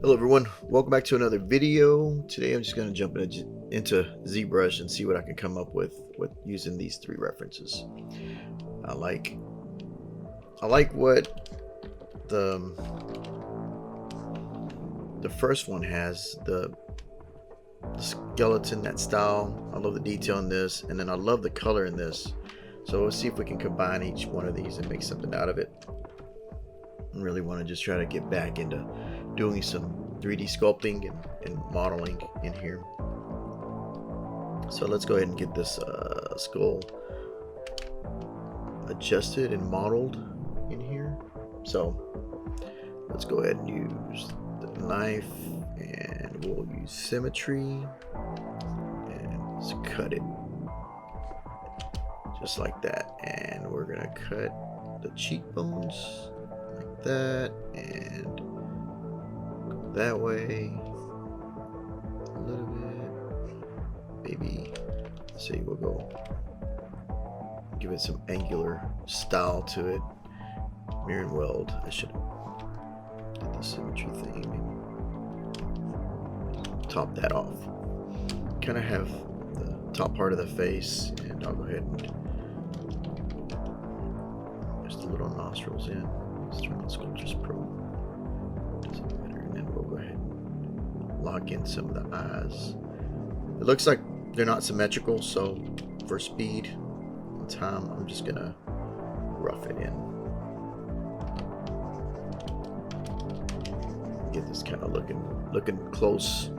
Hello everyone, welcome back to another video. Today I'm just going to jump into ZBrush and see what I can come up with using these three references. I like what the first one has, the skeleton, that style. I love the detail in this, and then I love the color in this. So let's see if we can combine each one of these and make something out of it. I really want to just try to get back into doing some 3D sculpting and modeling in here. So let's go ahead and get this skull adjusted and modeled in here. So let's go ahead and use the knife, and we'll use symmetry, and let's cut it just like that. And we're gonna cut the cheekbones like that, and go that way a little bit. Maybe say we'll go give it some angular style to it. Mirror and weld. I should get the symmetry thing and top that off. Kind of have the top part of the face, and I'll go ahead and just the little nostrils in. Let's turn on Sculptors Pro. Doesn't matter. And then we'll go ahead and lock in some of the eyes. It looks like they're not symmetrical, so for speed and time, I'm just gonna rough it in. Get this kind of looking close.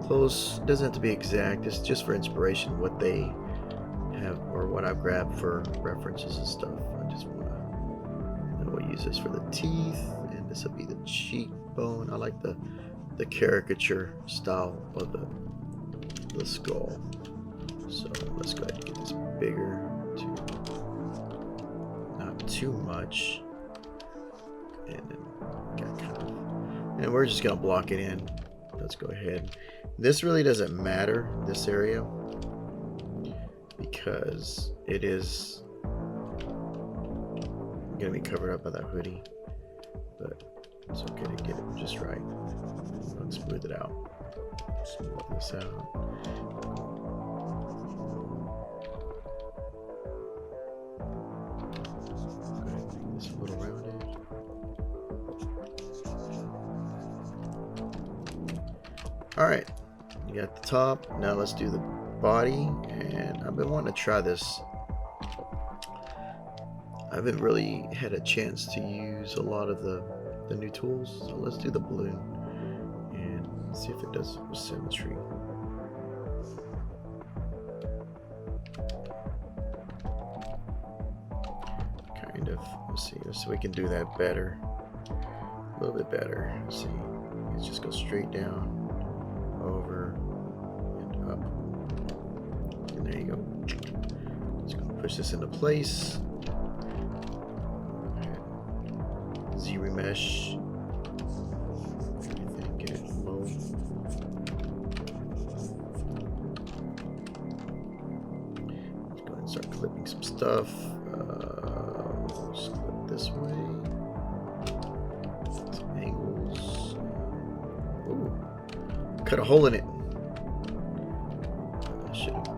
Close doesn't have to be exact. It's just for inspiration what they have or what I've grabbed for references and stuff. I just want to. Then we'll use this for the teeth, and this will be the cheekbone. I like the caricature style of the skull. So let's go ahead and get this bigger, not too much, and then and we're just gonna block it in. Let's go ahead. This really doesn't matter, this area, because it is gonna be covered up by that hoodie, but it's okay to get it just right. Let's smooth it out. Smooth this out. Go ahead and make this a little rounded. Alright, you got the top. Now let's do the body, and I've been wanting to try this. I haven't really had a chance to use a lot of the new tools, so let's do the balloon and see if it does with symmetry. Kind of. Let's see, so we can do that better, a little bit better. Let's see, let's just go straight down, over and up, and there you go. Just gonna push this into place. Z-remesh everything, get it low. Let's go ahead and start clipping some stuff. Let's clip this way, some angles. Ooh, cut a hole in it.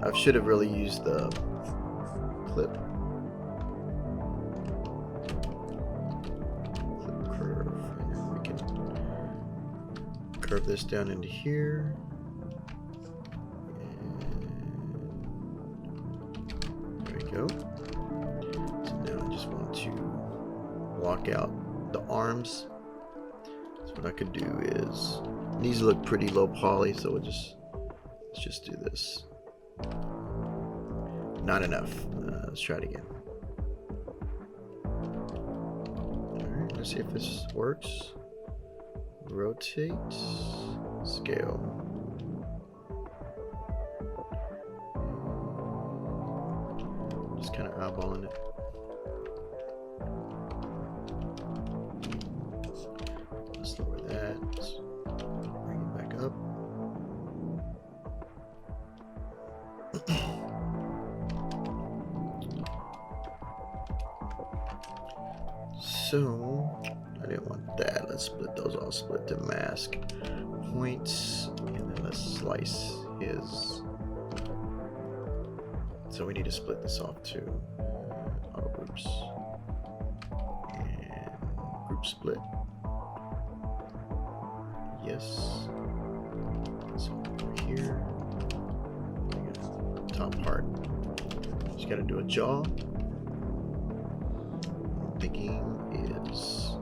I should have really used the clip curve, and then we can curve this down into here. And there we go. So now I just want to block out the arms. So what I could do is, these look pretty low poly, so let's just do this. Not enough. Let's try it again. Alright, let's see if this works. Rotate, scale. Just kind of eyeballing it. Let's lower that. Bring it back up. So I didn't want that. Let's split those all. Split to mask points, and then let's slice his. So we need to split this off to auto groups and group split. Yes. So over here, top part. Just got to do a jaw. I'm thinking is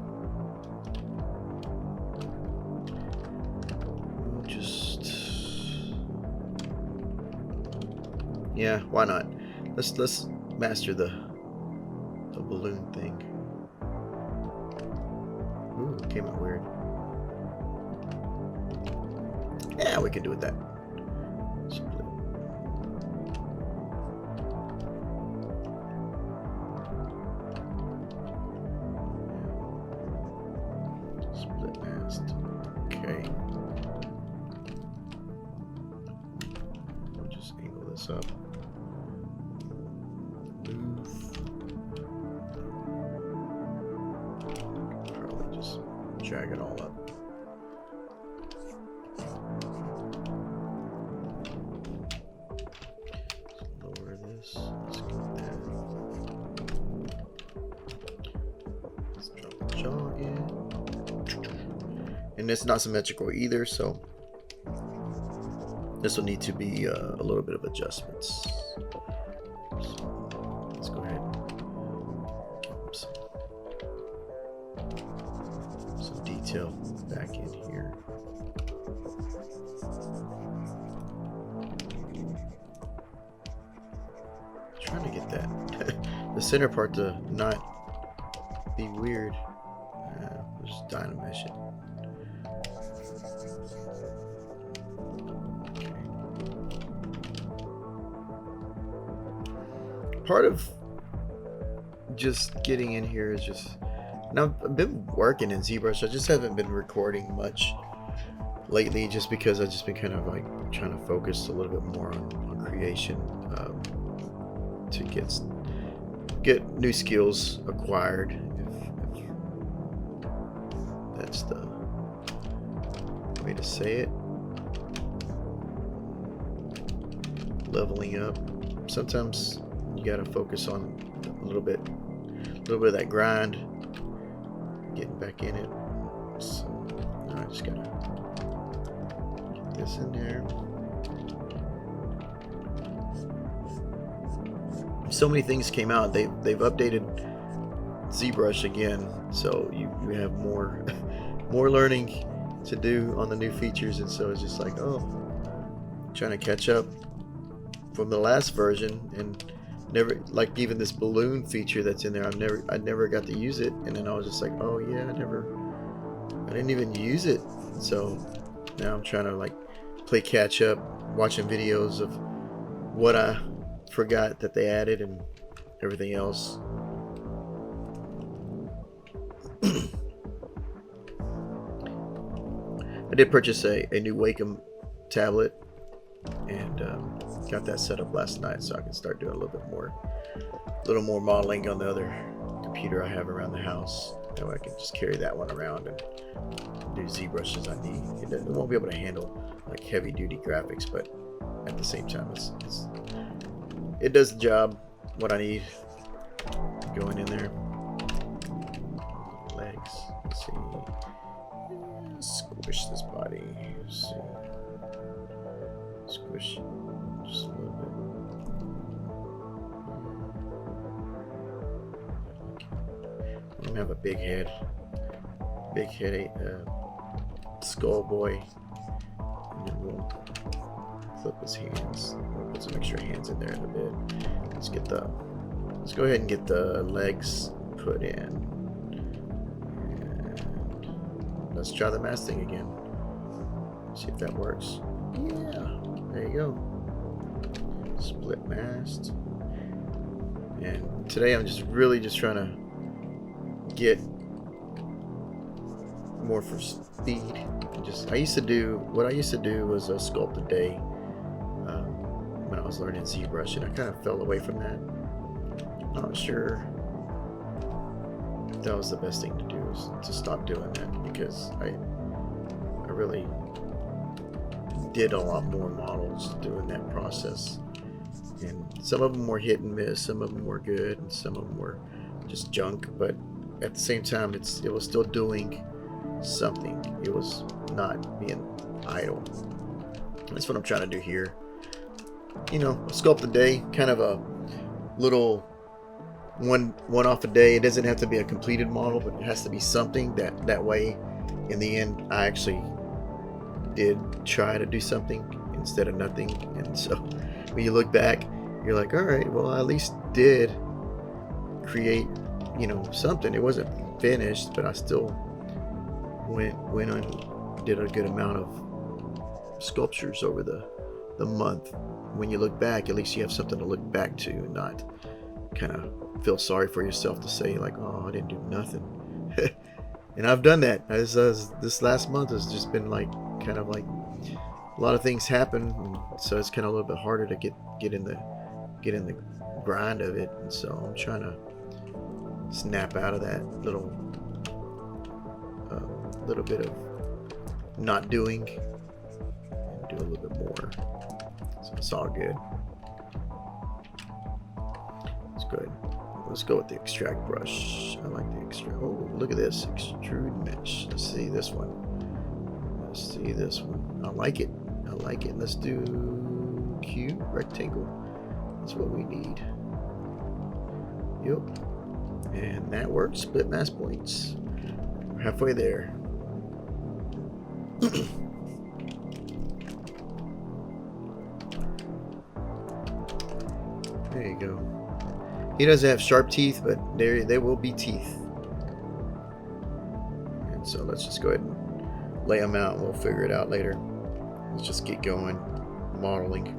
just, yeah, why not? Let's master the balloon thing. Ooh, it came out weird. Yeah, we can do it that. Split. Split mast. Okay. We'll just angle this up. Move. Probably just drag it all up. Let's get that. Let's drop the jaw in. And it's not symmetrical either, so this will need to be a little bit of adjustments. So let's go ahead and give some detail back in here. Trying to get that the center part to not be weird. We'll just dynamesh it. Okay. Part of just getting in here is just, now I've been working in ZBrush. I just haven't been recording much lately, just because I've just been kind of like trying to focus a little bit more on creation. To get new skills acquired, if that's the way to say it. Leveling up. Sometimes you gotta focus on a little bit of that grind, getting back in it. So I just gotta get this in there. So many things came out. They've updated ZBrush again, so you have more learning to do on the new features, and so it's just like, oh, trying to catch up from the last version, and never, like, even this balloon feature that's in there, I never got to use it, and then I was just like, oh yeah, I didn't even use it. So now I'm trying to like play catch up, watching videos of what I forgot that they added and everything else. I did purchase a new Wacom tablet, and got that set up last night, so I can start doing a little more modeling on the other computer I have around the house. That way I can just carry that one around and do ZBrush as I need. It won't be able to handle like heavy duty graphics, but at the same time it does the job, what I need going in there. Legs, let's see. Squish this body. Let's see. Squish just a little bit. I don't have a big head, skull boy, and then we'll flip his hands. We'll put some extra hands in there in a bit. Let's go ahead and get the legs put in, and let's try the mask thing again. See if that works. Yeah, there you go. Split mast. And today I'm really just trying to get more for speed. What I used to do was sculpt a day when I was learning ZBrush, and I kind of fell away from that. Not sure that was the best thing to do, is to stop doing that, because I really did a lot more models during that process, and some of them were hit and miss, some of them were good, and some of them were just junk. But at the same time, it was still doing something. It was not being idle. That's what I'm trying to do here. You know, a sculpt a day, kind of a little one off a day. It doesn't have to be a completed model, but it has to be something that way in the end I actually did try to do something instead of nothing. And so when you look back, you're like, all right, well, I at least did create, you know, something. It wasn't finished, but I still went on, did a good amount of sculptures over the month. When you look back, at least you have something to look back to, and not kind of feel sorry for yourself to say like, oh, I didn't do nothing. And I've done that. As this last month has just been like, kind of like a lot of things happen, and so it's kind of a little bit harder to get in the grind of it. And so I'm trying to snap out of that little bit of not doing and do a little bit more. So it's all good. It's good. Let's go with the extract brush. I like the extract. Oh, look at this extrude mesh. Let's see this one. Let's see this one. I like it. I like it. Let's do cube, rectangle. That's what we need. Yep. And that works. Split mask points. We're halfway there. There you go. He doesn't have sharp teeth, but they will be teeth. And so let's just go ahead and lay them out, and we'll figure it out later. Let's just get going, modeling.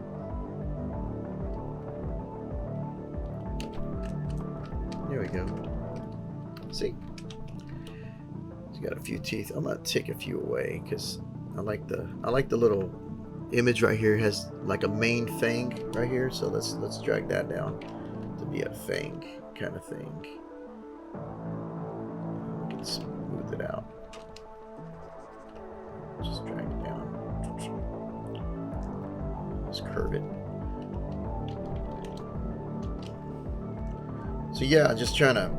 There we go. See? He's got a few teeth. I'm gonna take a few away because I like the little image right here. It has like a main fang right here, so let's drag that down to be a fang kind of thing. We can smooth it out. Just drag it down. Just curve it. So yeah, just trying to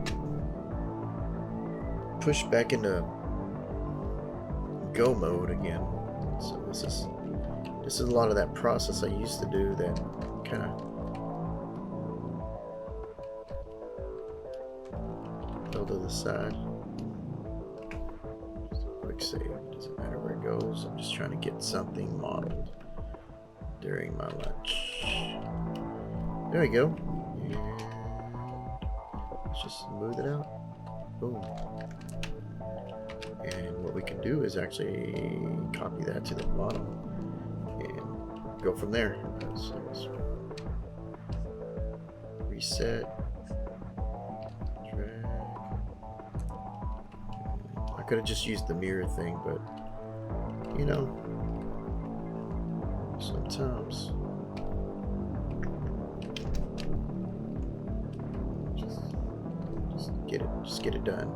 push back into go mode again. So this is a lot of that process I used to do that kind of fell to the side. Just a quick save. Doesn't matter where it goes. I'm just trying to get something modeled during my lunch. There we go. And let's just smooth it out. Boom. And what we can do is actually copy that to the bottom and go from there. So let's reset, drag. I could have just used the mirror thing, but you know, sometimes just get it done.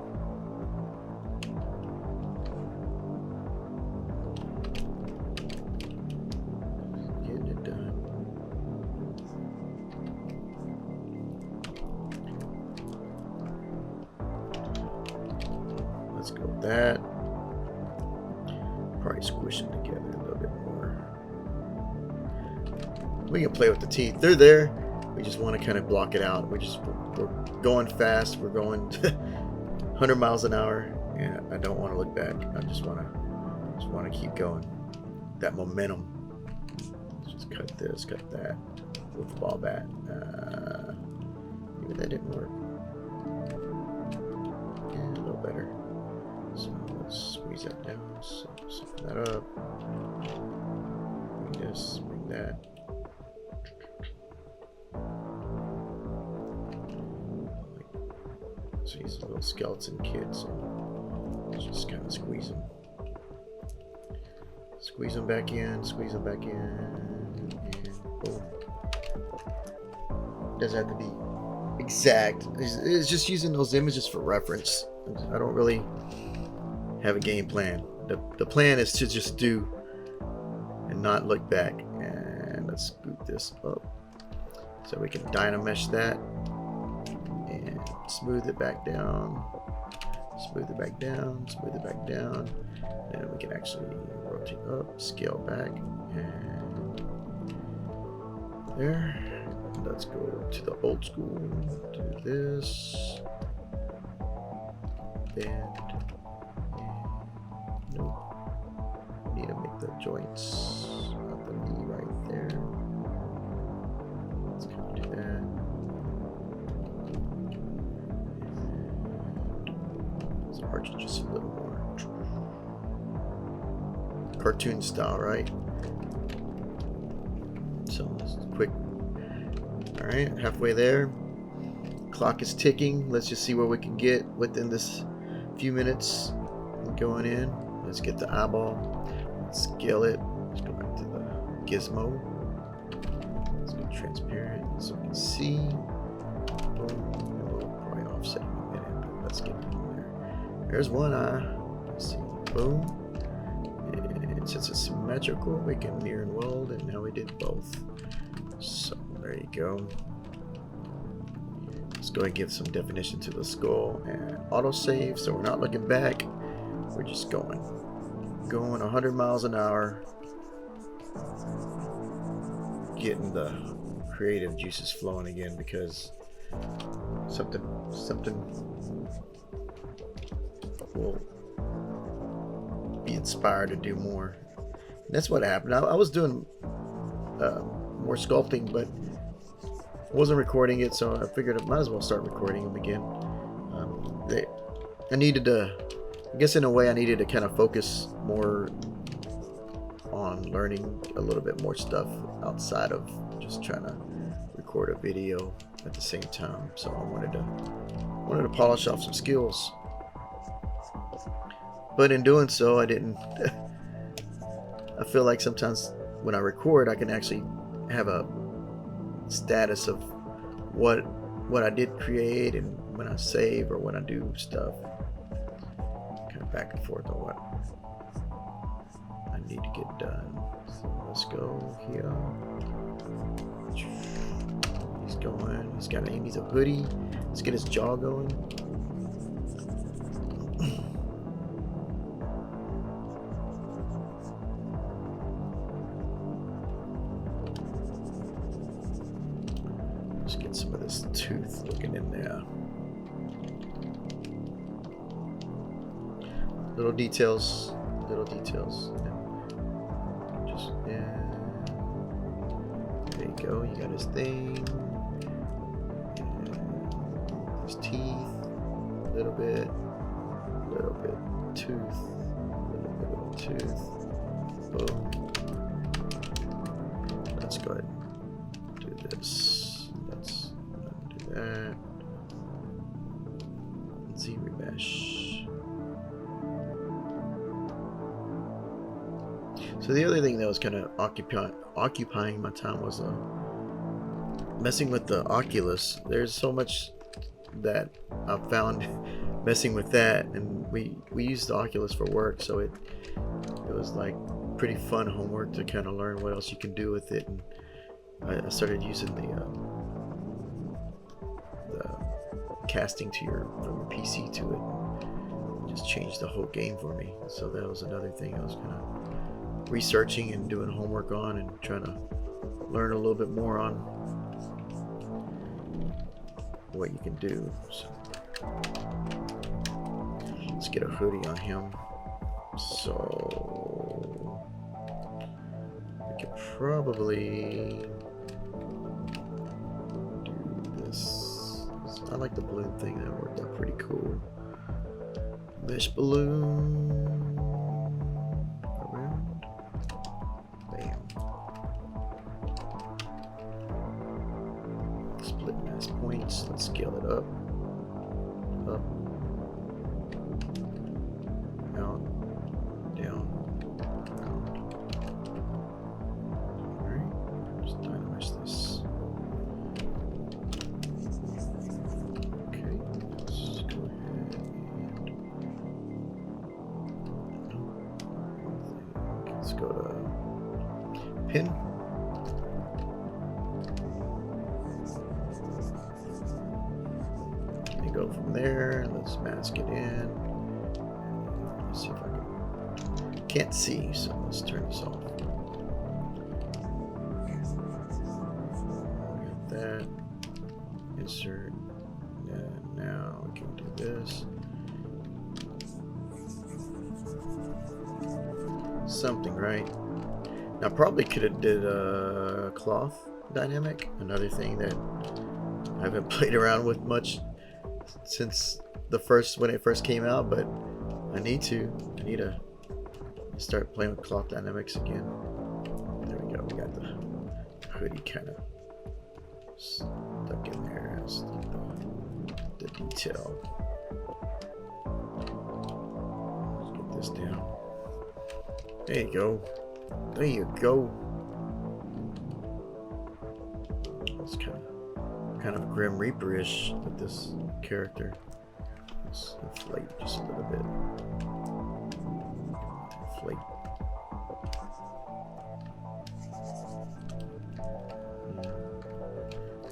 Let's go with that. Probably squish them together a little bit more. We can play with the teeth. They're there. We just want to kind of block it out. We're going fast. We're going 100 miles an hour, and I don't want to look back. I just want to keep going. That momentum. Let's just cut this, cut that with the ball bat. Maybe that didn't work. Yeah, a little better. So let's squeeze that down, so soften that up. Bring this, bring that. So he's a little skeleton kid, so let's just kind of squeeze him. Squeeze him back in, squeeze him back in, and boom. Doesn't have to be exact. It's just using those images for reference. I don't really have a game plan. The plan is to just do and not look back. And let's scoop this up so we can dynamesh that and smooth it back down. Smooth it back down, smooth it back down. Then we can actually rotate up, scale back, and there. Let's go to the old school. Do this. Bend. Nope. Need to make the joints of the knee right there. Let's kind of do that. Let's arch it just a little more. Cartoon style, right? So this is quick. All right, halfway there. Clock is ticking. Let's just see where we can get within this few minutes. Going in. Let's get the eyeball. Let's scale it. Let's go back to the gizmo. Let's go transparent so we can see. Boom. We'll probably offset in a minute, but let's get it in there. There's one eye. Let's see. Boom. And since it's symmetrical, we can mirror and weld, and now we did both. So there you go. Let's go ahead and give some definition to the skull and autosave, so we're not looking back. We're just going 100 miles an hour, getting the creative juices flowing again, because something will be inspired to do more. And that's what happened. I was doing more sculpting, but wasn't recording it, so I figured I might as well start recording them again. I needed to, I guess in a way, I needed to kind of focus more on learning a little bit more stuff outside of just trying to record a video at the same time. So I wanted to polish off some skills. But in doing so, I didn't. I feel like sometimes when I record, I can actually have a status of what I did create, and when I save or when I do stuff, kind of back and forth on what I need to get done. So let's go here. He's going. He's got an Amy's a hoodie. Let's get his jaw going. Let's get some of this tooth looking in there. Little details. Just, yeah. There you go. You got his thing. And his teeth. A little bit. Tooth. A little bit of tooth. Boom. Let's go ahead and do this. Let's do that. Z-remesh. So the other thing that was kind of occupying my time was messing with the Oculus. There's so much that I found messing with that, and we used the Oculus for work, so it was like pretty fun homework to kind of learn what else you can do with it. And I started using the casting from your PC to it. Just changed the whole game for me. So that was another thing I was kind of researching and doing homework on, and trying to learn a little bit more on what you can do. So let's get a hoodie on him. So we could probably do this. I like the balloon thing. That worked out pretty cool. Mesh balloon. Points. Let's scale it up, out, down, around. All right, just dynamesh this. pin. And go from there. Let's mask it in. Let's see if I can. Can't see, so let's turn this off. Got that. Insert. And now we can do this. Something, right? Now probably could have did a cloth dynamic, another thing that I haven't played around with much since when it first came out, but I need to start playing with cloth dynamics again. There we go. We got the hoodie kind of stuck in there as the detail. Let's get this down. There you go. There you go. It's kind of Grim Reaper-ish with this character. Let's inflate just a little bit. Inflate.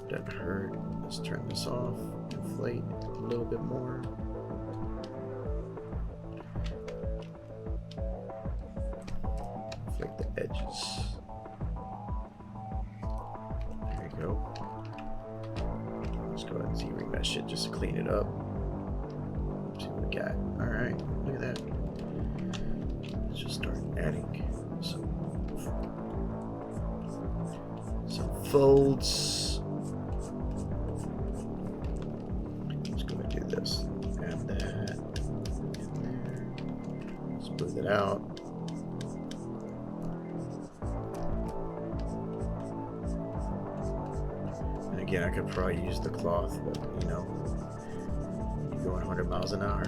Doesn't hurt. Let's turn this off. Inflate a little bit more. Inflate the edges. There you go. Let's go ahead and Z-ring that shit just to clean it up. See what we got. Alright, look at that. Let's just start adding some folds. Let's go ahead and do this. Add that in there. Smooth it out. And again, I could probably use the cloth, but you know, you're going 100 miles an hour.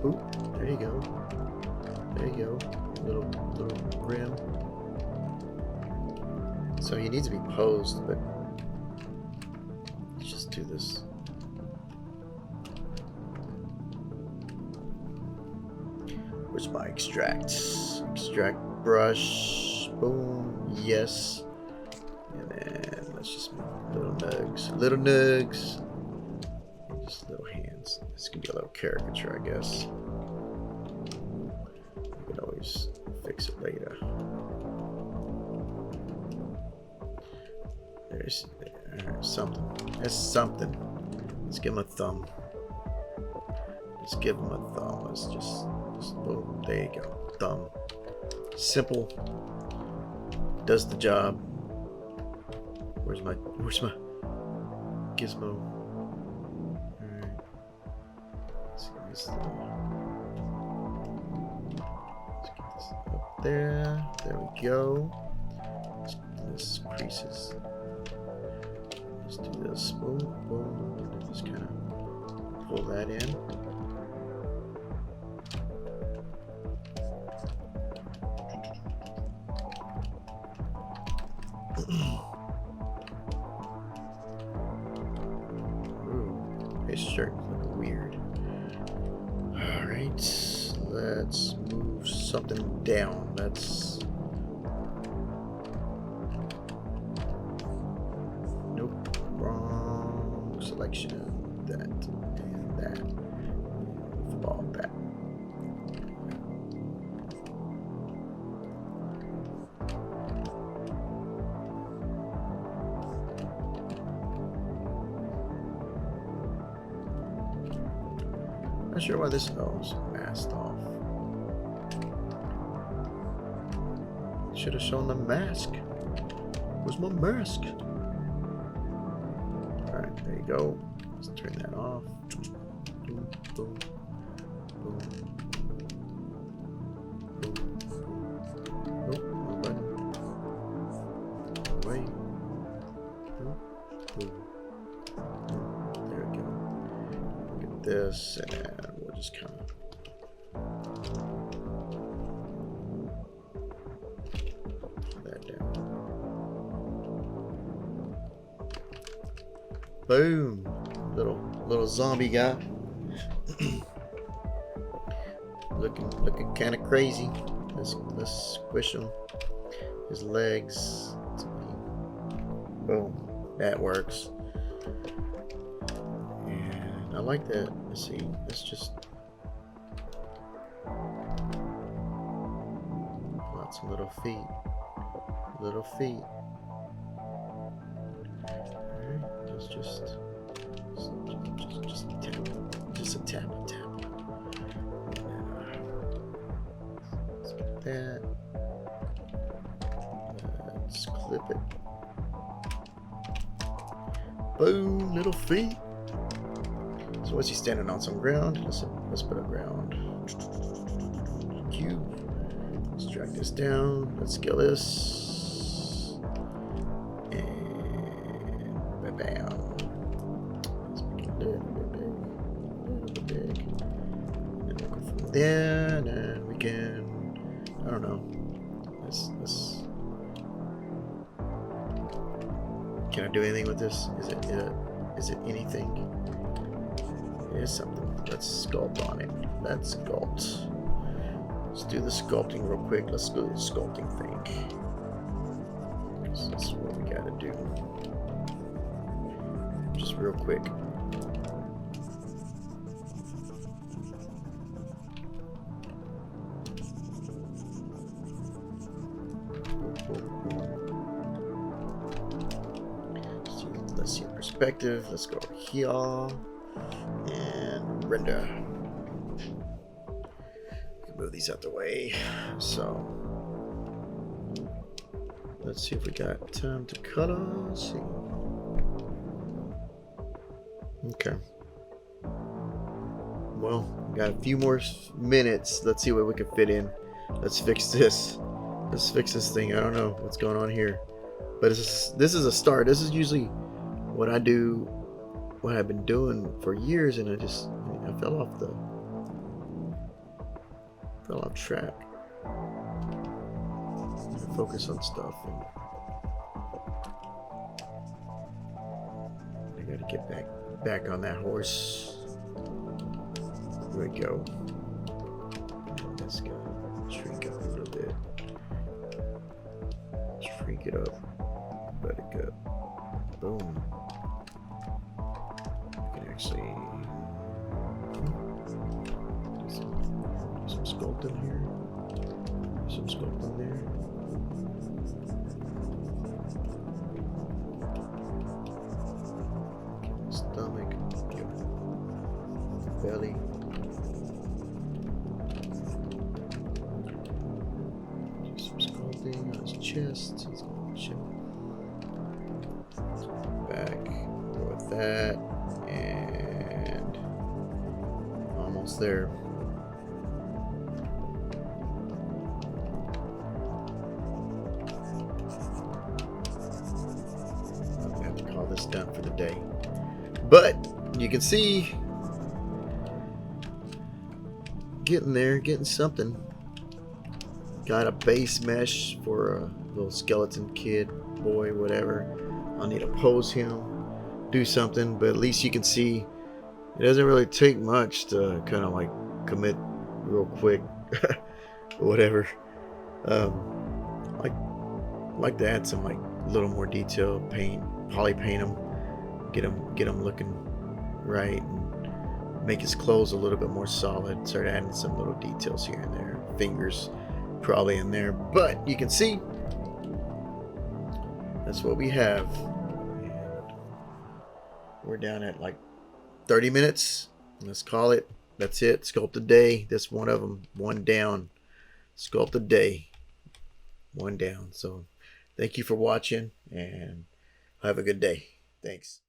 Ooh, there you go. There you go. Little rim. So he needs to be posed, but let's just do this. Where's my extract? Extract brush. Boom. Yes. And then let's just make little nugs. Little nugs. And just little hands. This can be a little caricature, I guess. We can always fix it later. There's something. There's something. Let's give him a thumb. Let's give him a thumb. Let's just boom. There you go. Thumb. Simple. Does the job. Where's my gizmo? Alright. Let's get this up there. There we go. This creases. Let's do this. Boom, boom. And just kind of pull that in. Ooh, his shirt looks weird. Alright, let's move something down. Let's. Nope, wrong selection. That and that. Move the ball back. Not sure why this is masked off. Should have shown the mask. Where's my mask? Alright, there you go. Let's turn that off. Boom, boom, boom, boom. Nope, wrong button. Wait. Boom, boom. There we go. Look at this, and we'll just kind of pull that down. Boom. Little zombie guy. looking kind of crazy. Let's squish him. His legs. Boom. That works. And I like that. Let's see. Let's just plot some little feet. Little feet. Alright. Let's just tap. Just a tap. Let's put that. Let's clip it. Boom, little feet. So what's he standing on? Some ground? Let's put a ground cube. Let's drag this down. Let's scale this. And bam. Let's make it a little bit big. And then we'll go from there, and then we can, I don't know. Let's Can I do anything with this? Is it anything? It is something. Let's sculpt on it. Let's sculpt. Let's do the sculpting real quick. Let's do the sculpting thing. That's what we gotta do. Just real quick. Let's see the perspective. Let's go over here and render. Move these out the way. So let's see if we got time to color. Let's see. Okay. Well, got a few more minutes. Let's see what we can fit in. Let's fix this. Let's fix this thing. I don't know what's going on here, but this is a start. This is usually what I do, what I've been doing for years, and I fell off track. Focus on stuff, and I gotta get back on that horse. Here we go. Let's go. Shrink up a little bit. Shrink it up. Let it go. Boom. You can actually do some sculpt in here. Some sculpt in there. Get the stomach. Get the belly. Do some sculpting on his chest. He's going to show. Back, go with that, and almost there. I'm gonna have to call this done for the day, but you can see getting there, getting something. Got a base mesh for a little skeleton kid, boy, whatever. I'll need to pose him, do something, but at least you can see it doesn't really take much to kind of like commit real quick or whatever. Like to add some like a little more detail, poly paint him, get him looking right, and make his clothes a little bit more solid. Start adding some little details here and there, fingers probably in there, but you can see that's what we have. We're down at like 30 minutes. Let's call it. That's it. Sculpt a day. That's one of them. One down. Sculpt a day. One down. So thank you for watching, and have a good day. Thanks.